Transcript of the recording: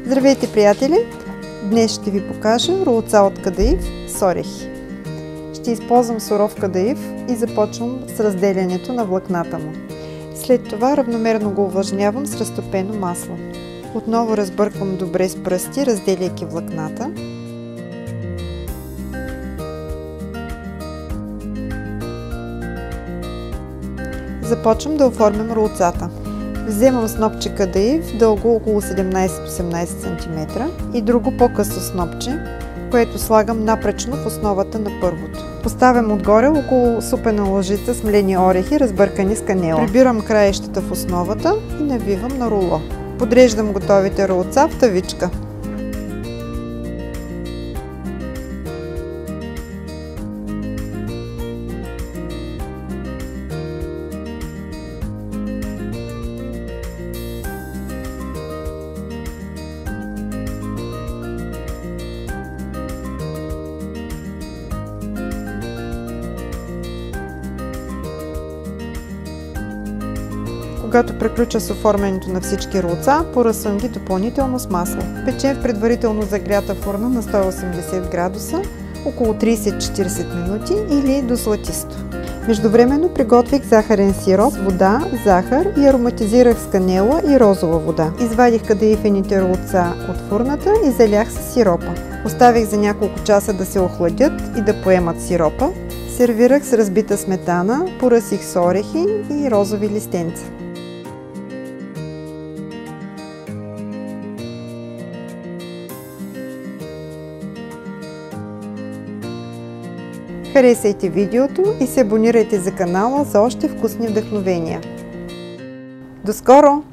Здравейте, приятели! Днес ще ви покажа ролца от кадаиф с орехи. Ще използвам суров кадаиф и започвам с разделянето на влакната му. След това равномерно го увлажнявам с разтопено масло. Отново разбърквам добре с пръсти, разделяйки влакната. Започвам да оформям ролцата. Вземам снопче кадаиф, дълго около 17-18 см и друго по-късо снопче, което слагам напречно в основата на първото. Поставям отгоре около супена лъжица с млени орехи, разбъркани с канела. Прибирам краищата в основата и навивам на руло. Подреждам готовите ролца в тавичка. Когато приключа с оформянето на всички ролца, поръсвам ги допълнително с масло. Печем в предварително загрята фурна на 180 градуса около 30-40 минути или до златисто. Междувременно приготвих захарен сироп, вода, захар и ароматизирах с канела и розова вода. Извадих кадаифените ролца от фурната и залях с сиропа. Оставих за няколко часа да се охладят и да поемат сиропа. Сервирах с разбита сметана, поръсих с орехи и розови листенца. Харесайте видеото и се абонирайте за канала за още вкусни вдъхновения. До скоро!